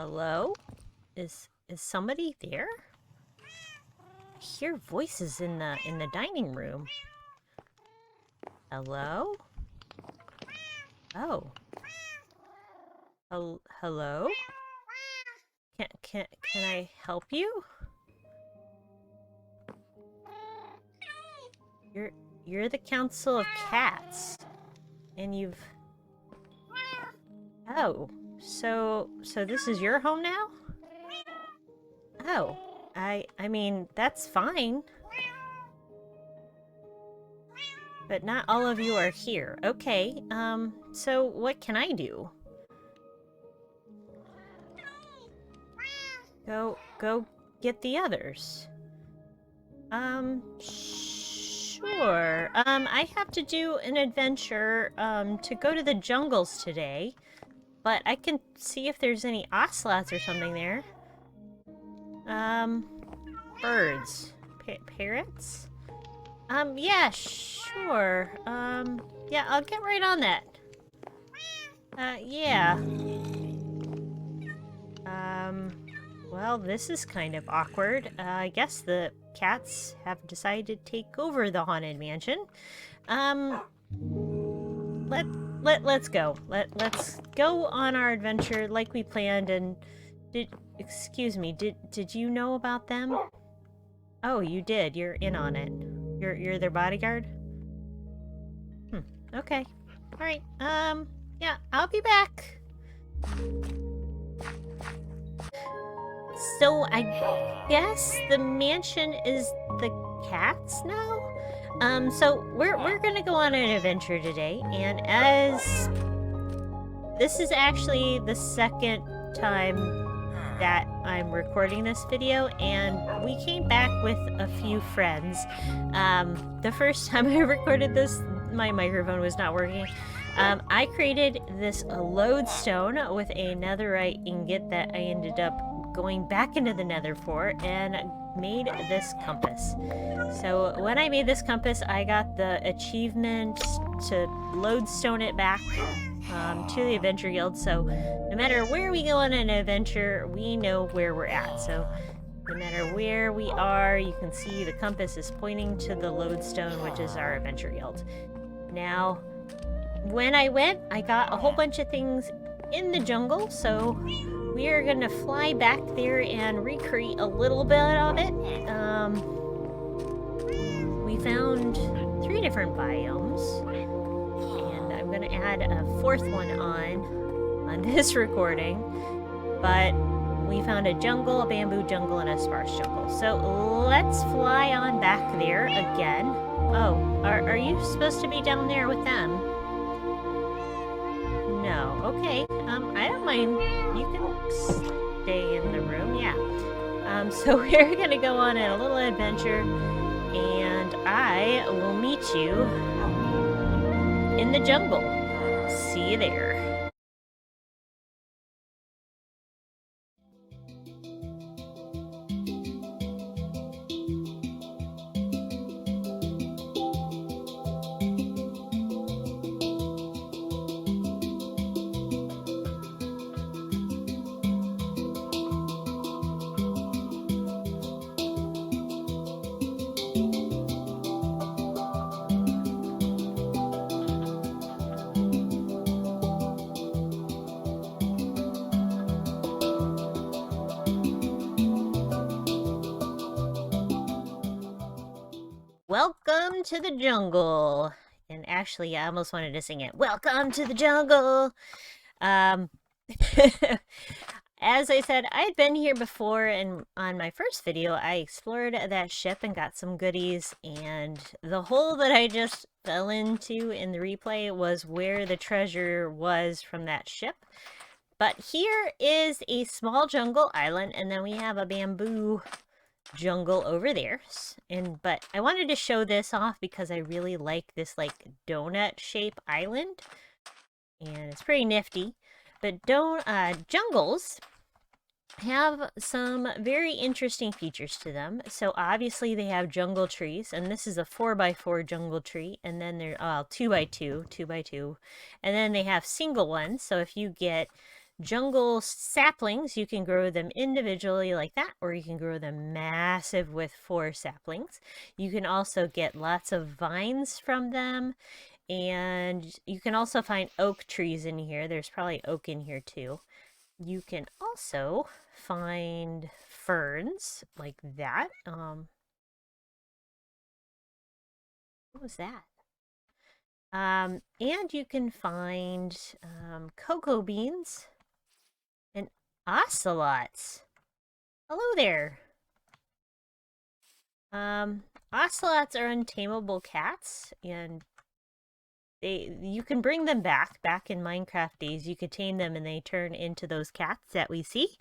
Hello? Is somebody there? I hear voices in the dining room. Hello? Oh. Hello? Can I help you? You're the Council of Cats. And you've... Oh. So this is your home now? Oh. I mean, that's fine. But not all of you are here. Okay, so what can I do? Go get the others. Sure. I have to do an adventure, to go to the jungles today. But I can see if there's any ocelots or something there. Birds. Parrots? Yeah, sure. Yeah, I'll get right on that. Yeah. Well, this is kind of awkward. I guess the cats have decided to take over the Haunted Mansion. Let's go. Let's go on our adventure like we planned. And excuse me, did you know about them? Oh, you did. You're in on it. You're their bodyguard? Okay. Alright, yeah, I'll be back. So, I guess the mansion is the cats now? So we're gonna go on an adventure today, and as... This is actually the second time that I'm recording this video, and we came back with a few friends. The first time I recorded this, my microphone was not working. I created this lodestone with a netherite ingot that I ended up going back into the nether for, and made this compass. So when I made this compass, I got the achievement to lodestone it back to the Adventure Guild, so no matter where we go on an adventure, we know where we're at. So no matter where we are, you can see the compass is pointing to the lodestone, which is our Adventure Guild. Now, when I went, I got a whole bunch of things in the jungle, so we are gonna fly back there and recreate a little bit of it. We found 3 different biomes, and I'm gonna add a 4th one on this recording. But we found a jungle, a bamboo jungle, and a sparse jungle. So let's fly on back there again. Oh, are you supposed to be down there with them? No. Okay. I don't mind. You can stay in the room. Yeah. So we're gonna go on a little adventure, and I will meet you in the jungle. See you there. Welcome to the jungle. And actually, I almost wanted to sing it. Welcome to the jungle. As I said, I had been here before, and on my first video, I explored that ship and got some goodies, and the hole that I just fell into in the replay was where the treasure was from that ship. But here is a small jungle island, and then we have a bamboo jungle over there. But I wanted to show this off because I really like this like donut shape island, and it's pretty nifty. But jungles have some very interesting features to them. So obviously they have jungle trees, and this is a 4x4 jungle tree, and then they're 2x2, and then they have single ones. So if you get jungle saplings, you can grow them individually like that, or you can grow them massive with 4 saplings. You can also get lots of vines from them, and you can also find oak trees in here. There's probably oak in here too. You can also find ferns like that. What was that? And you can find cocoa beans and ocelots. Hello there. Ocelots are untamable cats, and you can bring them back in Minecraft days. You could tame them and they turn into those cats that we see.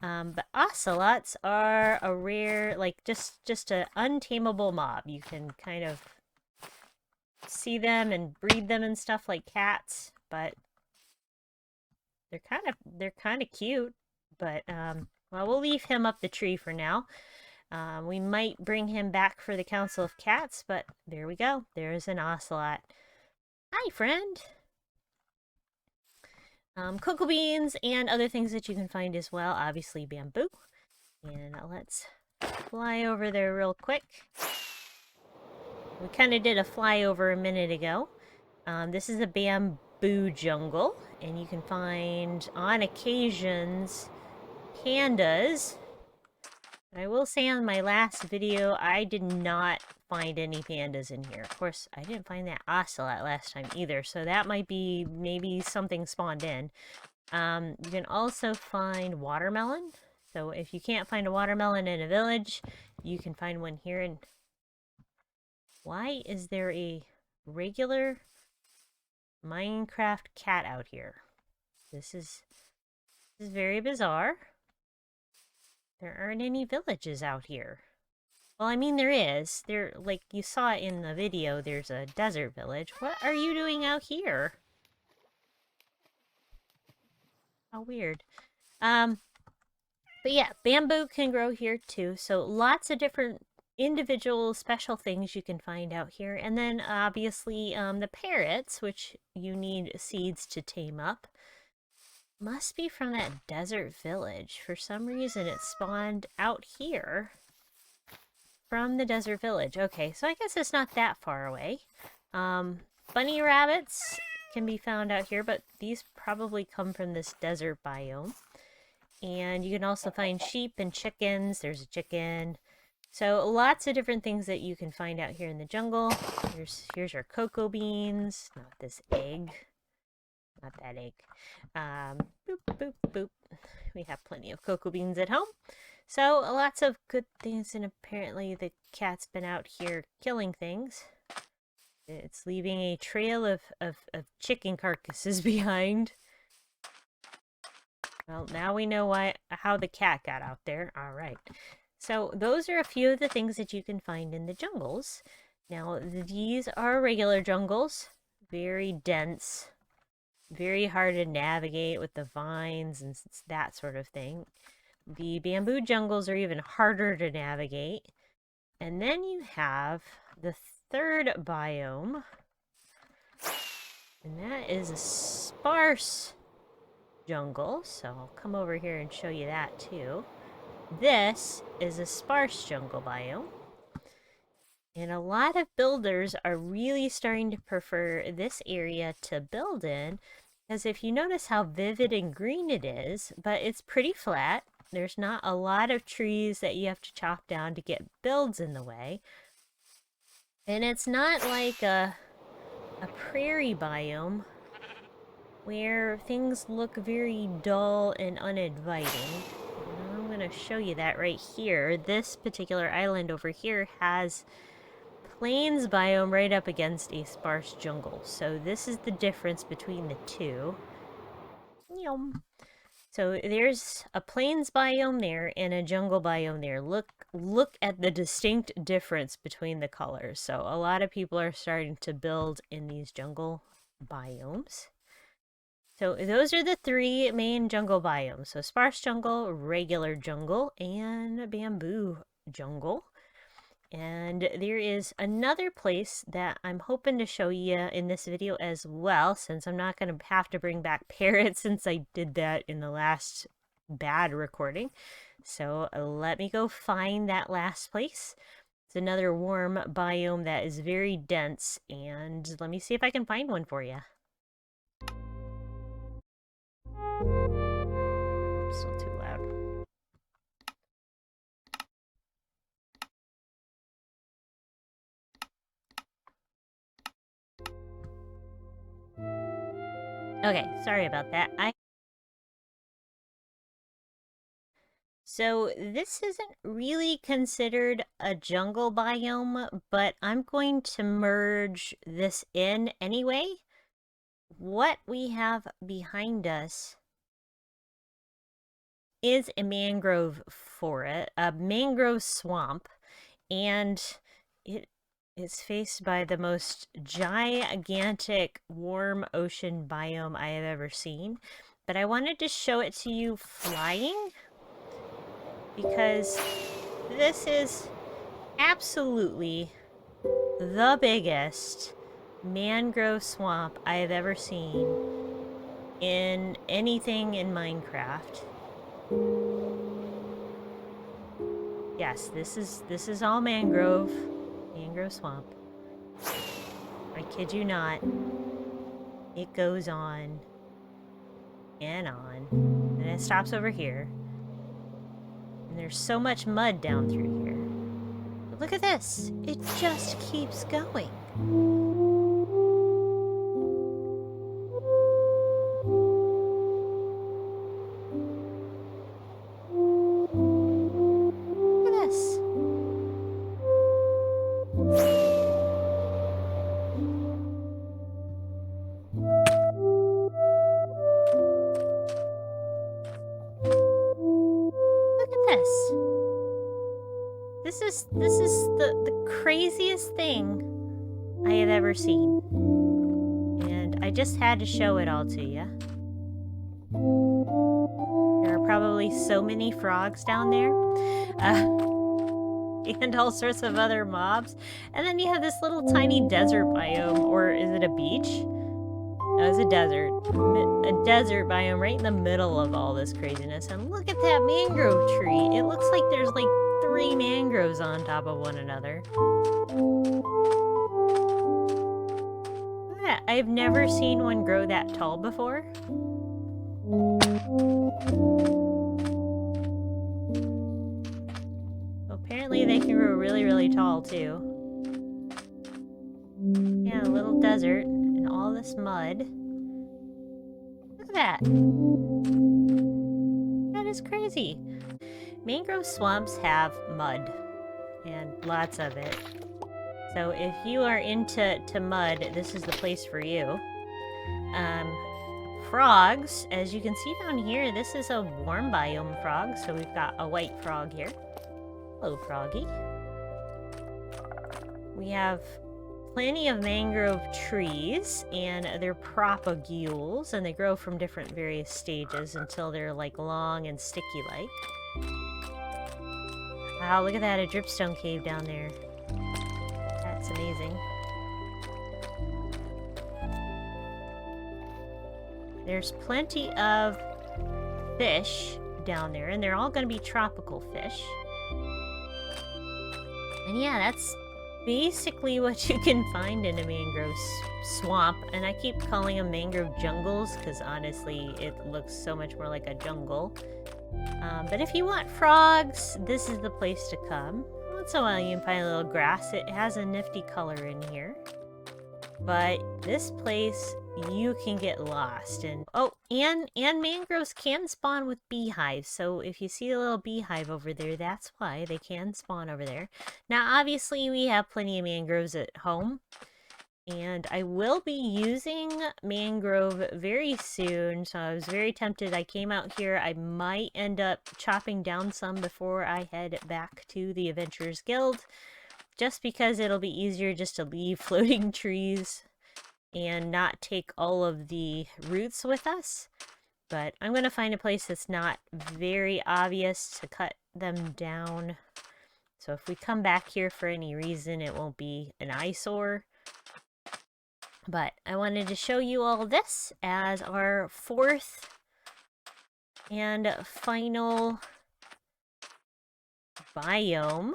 But ocelots are a rare, like just an untamable mob. You can kind of see them and breed them and stuff like cats, but they're kind of cute. But well, we'll leave him up the tree for now. We might bring him back for the Council of Cats, but there we go. There's an ocelot. Hi, friend. Cocoa beans and other things that you can find as well. Obviously bamboo. And let's fly over there real quick. We kind of did a flyover a minute ago. This is a bamboo jungle, and you can find, on occasions, pandas. I will say on my last video, I did not find any pandas in here. Of course, I didn't find that ocelot last time either, so that might be maybe something spawned in. You can also find watermelon. So if you can't find a watermelon in a village, you can find one here. And why is there a regular Minecraft cat out here? This is very bizarre. There aren't any villages out here. Well, I mean, there is. There, like you saw in the video, there's a desert village. What are you doing out here? How weird. But yeah, bamboo can grow here too. So lots of different individual special things you can find out here. And then obviously the parrots, which you need seeds to tame up, must be from that desert village. For some reason it spawned out here from the desert village. Okay, so I guess it's not that far away. Bunny rabbits can be found out here, but these probably come from this desert biome. And you can also find sheep and chickens. There's a chicken. So lots of different things that you can find out here in the jungle. Here's your cocoa beans. Not this egg. Not that egg. Boop, boop, boop. We have plenty of cocoa beans at home. So lots of good things, and apparently the cat's been out here killing things. It's leaving a trail of chicken carcasses behind. Well, now we know how the cat got out there. All right. So those are a few of the things that you can find in the jungles. Now, these are regular jungles. Very dense. Very hard to navigate with the vines and that sort of thing. The bamboo jungles are even harder to navigate. And then you have the third biome. And that is a sparse jungle. So I'll come over here and show you that too. This is a sparse jungle biome. And a lot of builders are really starting to prefer this area to build in, because if you notice how vivid and green it is, but it's pretty flat. There's not a lot of trees that you have to chop down to get builds in the way. And it's not like a prairie biome where things look very dull and uninviting. And I'm going to show you that right here. This particular island over here has plains biome right up against a sparse jungle. So this is the difference between the two. So there's a plains biome there and a jungle biome there. Look at the distinct difference between the colors. So a lot of people are starting to build in these jungle biomes. So those are the 3 main jungle biomes. So sparse jungle, regular jungle, and bamboo jungle. And there is another place that I'm hoping to show you in this video as well, since I'm not going to have to bring back parrots since I did that in the last bad recording. So let me go find that last place. It's another warm biome that is very dense, and let me see if I can find one for you. Oops, still too loud. Okay, sorry about that. So this isn't really considered a jungle biome, but I'm going to merge this in anyway. What we have behind us is a mangrove forest, a mangrove swamp, and it is faced by the most gigantic warm ocean biome I have ever seen. But I wanted to show it to you flying, because this is absolutely the biggest mangrove swamp I have ever seen in anything in Minecraft. Yes, this is all mangrove swamp. I kid you not. It goes on and on, and it stops over here. And there's so much mud down through here. But look at this. It just keeps going. Look at this. Look at this. This is the craziest thing I have ever seen. And I just had to show it all to you. There are probably so many frogs down there. And all sorts of other mobs. And then you have this little tiny desert biome, or is it a beach? No, it's a desert. A desert biome right in the middle of all this craziness. And look at that mangrove tree. It looks like there's like 3 mangroves on top of one another. Look at that. I've never seen one grow that tall before. Apparently they can grow really, really tall too. Yeah, a little desert and all this mud. Look at that. That is crazy. Mangrove swamps have mud, and lots of it. So if you are into mud, this is the place for you. Frogs, as you can see down here, this is a warm biome frog, so we've got a white frog here. Hello, froggy. We have plenty of mangrove trees, and they're propagules, and they grow from different various stages until they're like long and sticky like. Wow, look at that, a dripstone cave down there. That's amazing. There's plenty of fish down there, and they're all going to be tropical fish. And yeah, that's basically what you can find in a mangrove swamp. And I keep calling them mangrove jungles because honestly, it looks so much more like a jungle. But if you want frogs, this is the place to come. Once in a while you can find a little grass. It has a nifty color in here. But this place, you can get lost. And oh, and mangroves can spawn with beehives. So if you see a little beehive over there, that's why they can spawn over there. Now, obviously, we have plenty of mangroves at home. And I will be using mangrove very soon, so I was very tempted. I came out here. I might end up chopping down some before I head back to the Adventurers Guild, just because it'll be easier just to leave floating trees and not take all of the roots with us. But I'm going to find a place that's not very obvious to cut them down. So if we come back here for any reason, it won't be an eyesore. But I wanted to show you all this as our fourth and final biome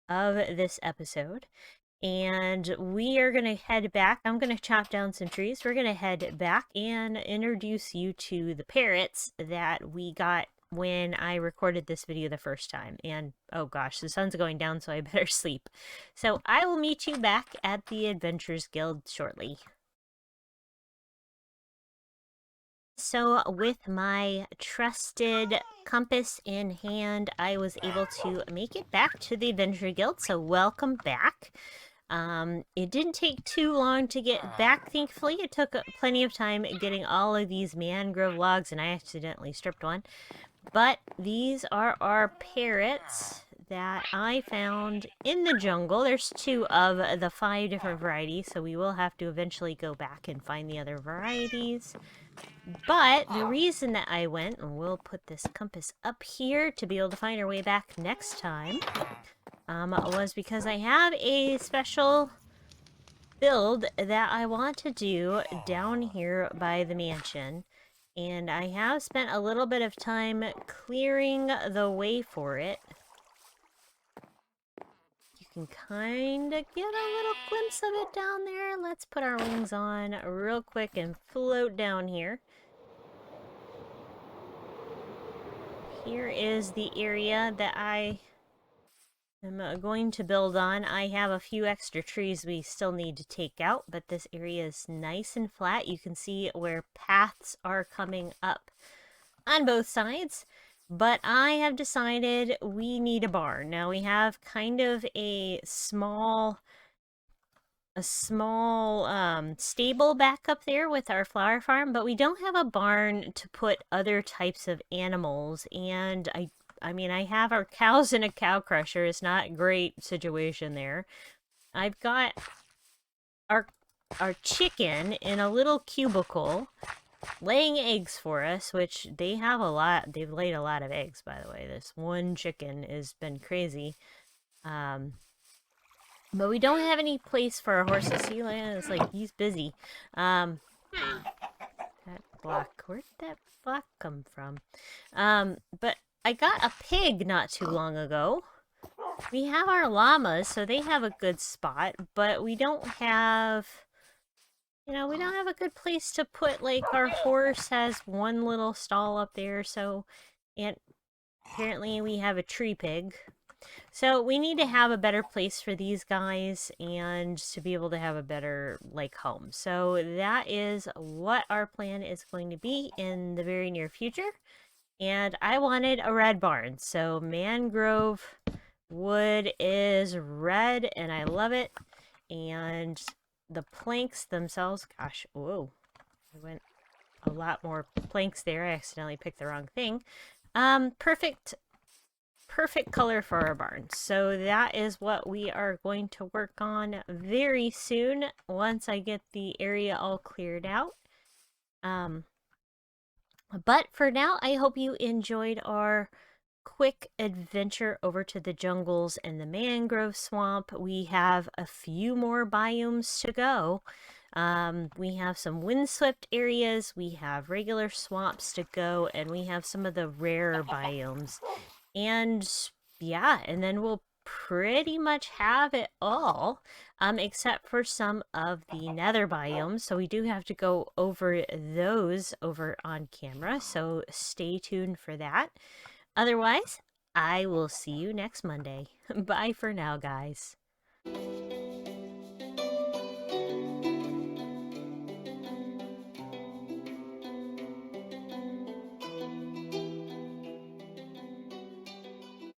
of this episode. And we are going to head back. I'm going to chop down some trees. We're going to head back and introduce you to the parrots that we got when I recorded this video the first time. And oh gosh, the sun's going down, so I better sleep. So I will meet you back at the Adventurers Guild shortly. So with my trusted compass in hand, I was able to make it back to the Adventure Guild, so welcome back. It didn't take too long to get back, thankfully. It took plenty of time getting all of these mangrove logs, and I accidentally stripped one. But these are our parrots that I found in the jungle. There's 2 of the 5 different varieties, so we will have to eventually go back and find the other varieties. But the reason that I went, and we'll put this compass up here to be able to find our way back next time, was because I have a special build that I want to do down here by the mansion. And I have spent a little bit of time clearing the way for it. You can kind of get a little glimpse of it down there. Let's put our wings on real quick and float down here. Here is the area that I am going to build on. I have a few extra trees we still need to take out, but this area is nice and flat. You can see where paths are coming up on both sides, but I have decided we need a barn. Now we have kind of a small stable back up there with our flower farm, but we don't have a barn to put other types of animals. And I mean, I have our cows in a cow crusher. It's not a great situation there. I've got our chicken in a little cubicle laying eggs for us, which they have a lot. They've laid a lot of eggs, by the way. This one chicken has been crazy. But we don't have any place for our horses. See, it's like he's busy. That block. Where did that block come from? But I got a pig not too long ago. We have our llamas, so they have a good spot, but we don't have, you know, we don't have a good place to put, like, our horse has one little stall up there, so, and apparently we have a tree pig. So we need to have a better place for these guys and to be able to have a better, like, home. So that is what our plan is going to be in the very near future. And I wanted a red barn. So mangrove wood is red and I love it. And the planks themselves, gosh, whoa, I went a lot more planks there. I accidentally picked the wrong thing. Perfect color for our barn. So that is what we are going to work on very soon once I get the area all cleared out. But for now, I hope you enjoyed our quick adventure over to the jungles and the mangrove swamp. We have a few more biomes to go. We have some windswept areas, we have regular swamps to go, and we have some of the rarer biomes. And yeah, and then we'll pretty much have it all, except for some of the nether biomes. So we do have to go over those over on camera, so stay tuned for that. Otherwise, I will see you next Monday. Bye for now, guys.